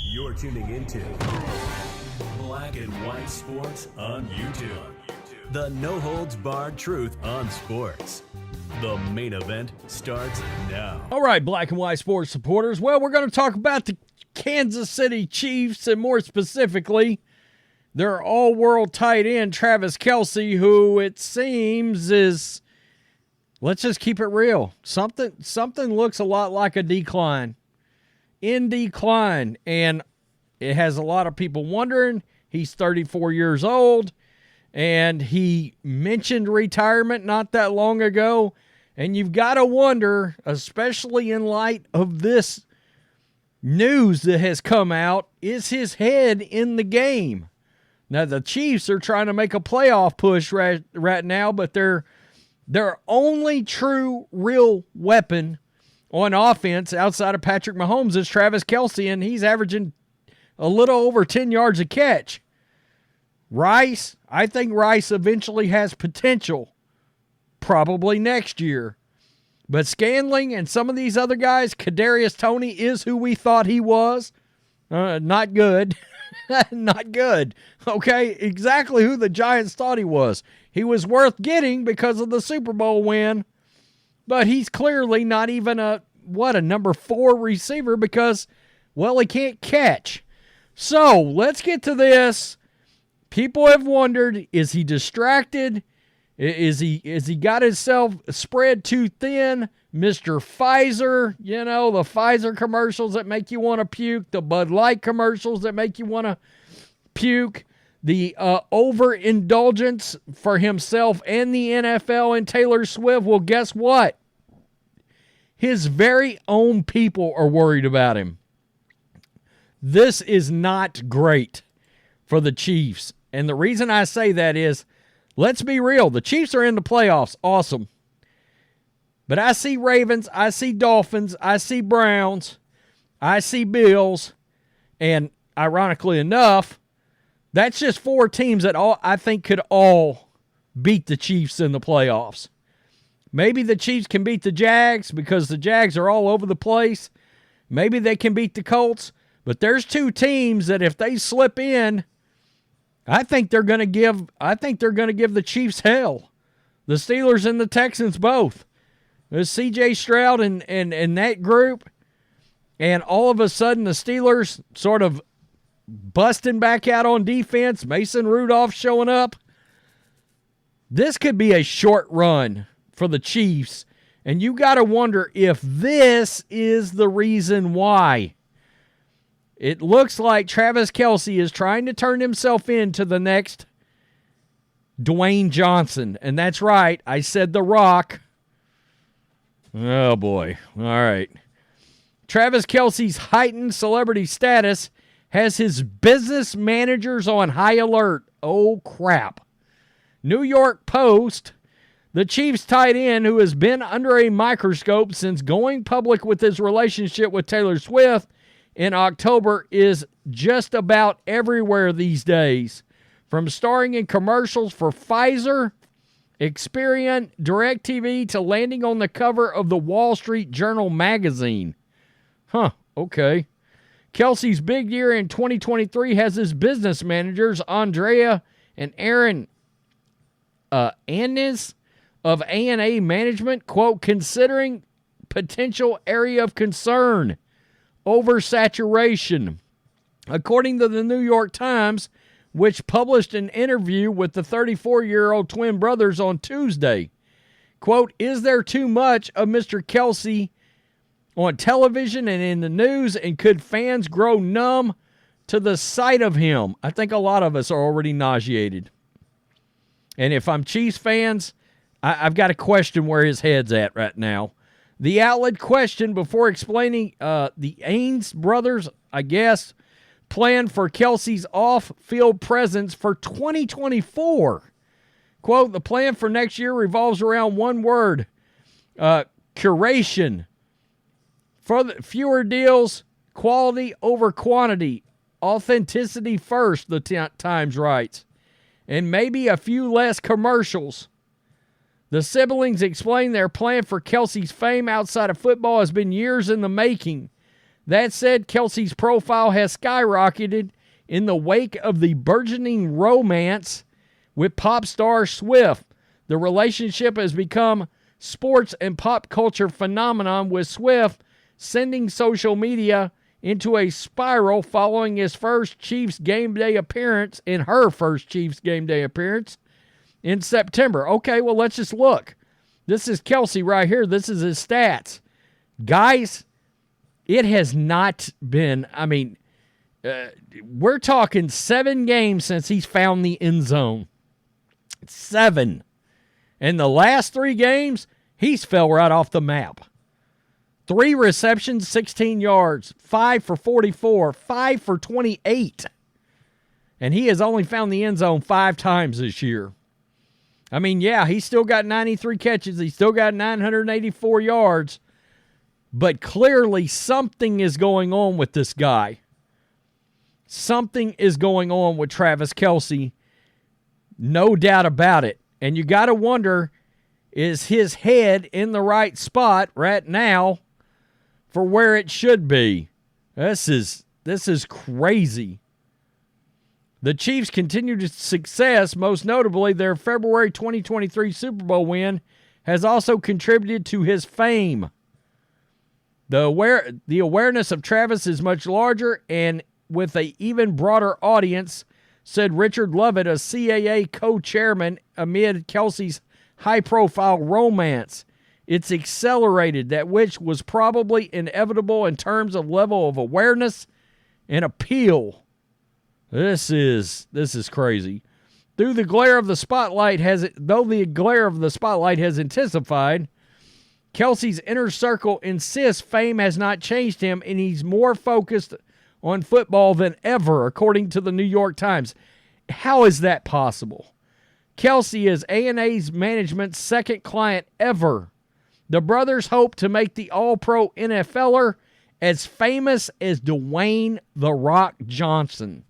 You're tuning into Black and White Sports on YouTube. The no-holds-barred truth on sports. The main event starts now. All right, Black and White Sports supporters. Well, we're going to talk about the Kansas City Chiefs, and more specifically, their all-world tight end, Travis Kelce, who it seems is, let's just keep it real, something looks a lot like a decline. In decline, and it has a lot of people wondering. He's 34 years old, and he mentioned retirement not that long ago, and you've got to wonder, especially in light of this news that has come out, is his head in the game? Now, the Chiefs are trying to make a playoff push right now, but their only true real weapon on offense outside of Patrick Mahomes is Travis Kelce, and he's averaging a little over 10 yards a catch. Rice, I think Rice eventually has potential, probably next year. But Scanling and some of these other guys, Kadarius Toney is who we thought he was. Not good. Not good. Okay, exactly who the Giants thought he was. He was worth getting because of the Super Bowl win. But he's clearly not even a number 4 receiver because, well, he can't catch. So, let's get to this. People have wondered, is he distracted? Is he got himself spread too thin? Mr. Pfizer, you know, the Pfizer commercials that make you want to puke, the Bud Light commercials that make you want to puke, the overindulgence for himself and the NFL and Taylor Swift. Well, guess what? His very own people are worried about him. This is not great for the Chiefs. And the reason I say that is, let's be real. The Chiefs are in the playoffs. Awesome. But I see Ravens, I see Dolphins, I see Browns, I see Bills, and ironically enough, that's just 4 teams that I think could all beat the Chiefs in the playoffs. Maybe the Chiefs can beat the Jags because the Jags are all over the place. Maybe they can beat the Colts. But there's 2 teams that if they slip in, I think they're going to give the Chiefs hell. The Steelers and the Texans both. There's C.J. Stroud and that group. And all of a sudden the Steelers sort of busting back out on defense. Mason Rudolph showing up. This could be a short run for the Chiefs, and you got to wonder if this is the reason why. It looks like Travis Kelce is trying to turn himself into the next Dwayne Johnson, and that's right, I said The Rock. Oh boy, all right. Travis Kelce's heightened celebrity status has his business managers on high alert. Oh crap. New York Post. The Chiefs tight end, who has been under a microscope since going public with his relationship with Taylor Swift in October, is just about everywhere these days. From starring in commercials for Pfizer, Experian, DirecTV, to landing on the cover of the Wall Street Journal magazine. Huh, okay. Kelce's big year in 2023 has his business managers, Andrea and Aaron Annis, of A&A Management, quote, considering potential area of concern, oversaturation. According to the New York Times, which published an interview with the 34-year-old twin brothers on Tuesday, quote, is there too much of Mr. Kelce on television and in the news, and could fans grow numb to the sight of him? I think a lot of us are already nauseated. And if I'm Chiefs fans, I've got to question where his head's at right now. The outlet questioned before explaining the Ains brothers, I guess, plan for Kelce's off-field presence for 2024. Quote, the plan for next year revolves around one word, curation. Fewer deals, quality over quantity, authenticity first, the Times writes, and maybe a few less commercials. The siblings explained their plan for Kelce's fame outside of football has been years in the making. That said, Kelce's profile has skyrocketed in the wake of the burgeoning romance with pop star Swift. The relationship has become sports and pop culture phenomenon, with Swift sending social media into a spiral following his first Chiefs game day appearance in September. Okay, well, let's just look. This is Kelce right here. This is his stats. Guys, it has not been, we're talking 7 games since he's found the end zone. 7. In the last 3 games, he's fell right off the map. 3 receptions, 16 yards, 5 for 44, 5 for 28. And he has only found the end zone 5 times this year. He's still got 93 catches. He's still got 984 yards. But clearly something is going on with this guy. Something is going on with Travis Kelce. No doubt about it. And you got to wonder, is his head in the right spot right now for where it should be? This is crazy. The Chiefs' continued success, most notably their February 2023 Super Bowl win, has also contributed to his fame. The awareness of Travis is much larger and with an even broader audience, said Richard Lovett, a CAA co-chairman, amid Kelce's high-profile romance. It's accelerated, that which was probably inevitable in terms of level of awareness and appeal. This is crazy. Though the glare of the spotlight has intensified, Kelce's inner circle insists fame has not changed him, and he's more focused on football than ever, according to the New York Times. How is that possible? Kelce is A&A's management's second client ever. The brothers hope to make the All-Pro NFLer as famous as Dwayne "The Rock" Johnson.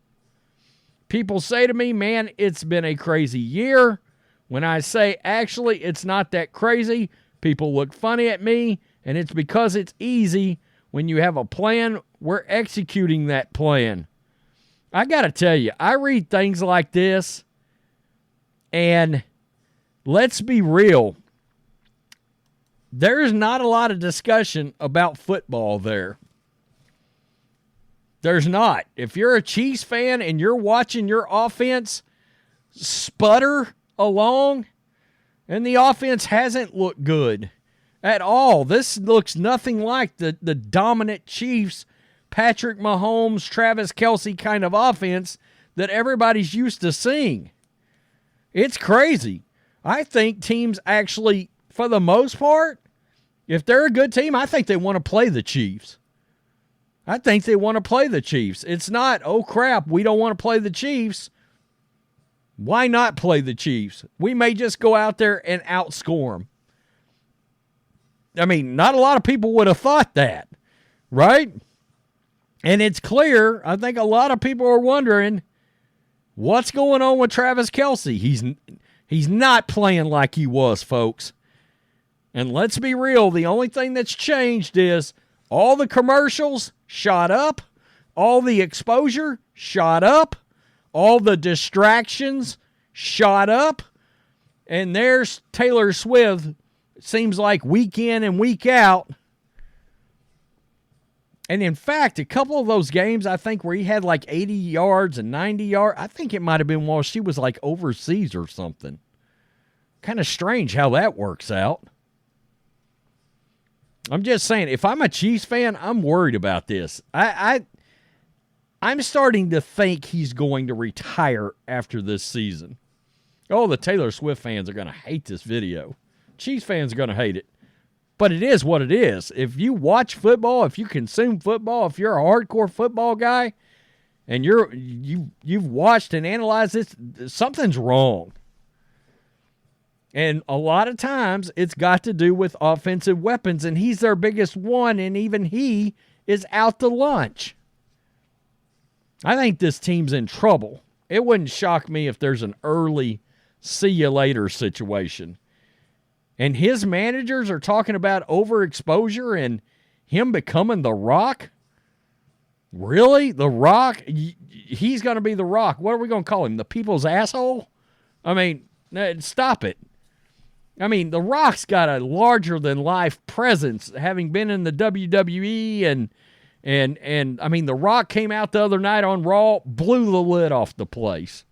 People say to me, man, it's been a crazy year. When I say, actually, it's not that crazy, people look funny at me, and it's because it's easy. When you have a plan, we're executing that plan. I got to tell you, I read things like this, and let's be real. There's not a lot of discussion about football there. There's not. If you're a Chiefs fan and you're watching your offense sputter along, and the offense hasn't looked good at all. This looks nothing like the dominant Chiefs, Patrick Mahomes, Travis Kelce kind of offense that everybody's used to seeing. It's crazy. I think teams actually, for the most part, if they're a good team, I think they want to play the Chiefs. It's not, oh crap, we don't want to play the Chiefs. Why not play the Chiefs? We may just go out there and outscore them. Not a lot of people would have thought that, right? And it's clear, I think a lot of people are wondering, what's going on with Travis Kelce? He's not playing like he was, folks. And let's be real, the only thing that's changed is all the commercials shot up, all the exposure shot up, all the distractions shot up, and there's Taylor Swift, seems like week in and week out. And in fact, a couple of those games, I think, where he had like 80 yards and 90 yards, I think it might have been while she was like overseas or something. Kind of strange how that works out. I'm just saying, if I'm a Chiefs fan, I'm worried about this. I'm starting to think he's going to retire after this season. Oh, the Taylor Swift fans are going to hate this video. Chiefs fans are going to hate it. But it is what it is. If you watch football, if you consume football, if you're a hardcore football guy, and you've watched and analyzed this, something's wrong. And a lot of times it's got to do with offensive weapons, and he's their biggest one, and even he is out to lunch. I think this team's in trouble. It wouldn't shock me if there's an early see you later situation. And his managers are talking about overexposure and him becoming the Rock. Really? The Rock? He's going to be The Rock. What are we going to call him? The people's asshole? I mean, stop it. I mean, The Rock's got a larger-than-life presence, having been in the WWE, and I mean, The Rock came out the other night on Raw, blew the lid off the place.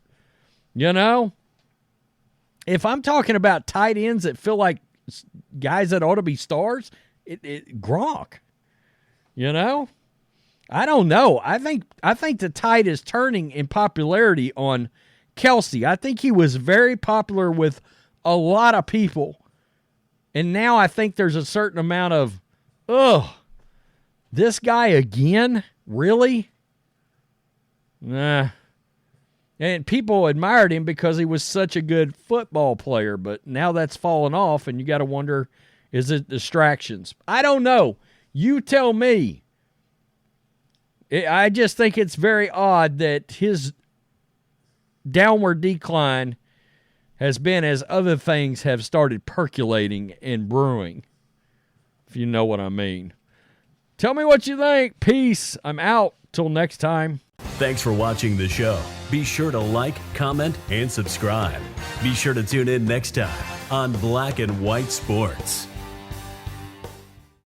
You know? If I'm talking about tight ends that feel like guys that ought to be stars, Gronk. You know? I don't know. I think the tide is turning in popularity on Kelce. I think he was very popular with a lot of people. And now I think there's a certain amount of, this guy again? Really? Nah. And people admired him because he was such a good football player, but now that's fallen off, and you got to wonder, is it distractions? I don't know. You tell me. I just think it's very odd that his downward decline has been as other things have started percolating and brewing, if you know what I mean. Tell me what you think. Peace. I'm out. Till next time. Thanks for watching the show. Be sure to like, comment, and subscribe. Be sure to tune in next time on Black and White Sports.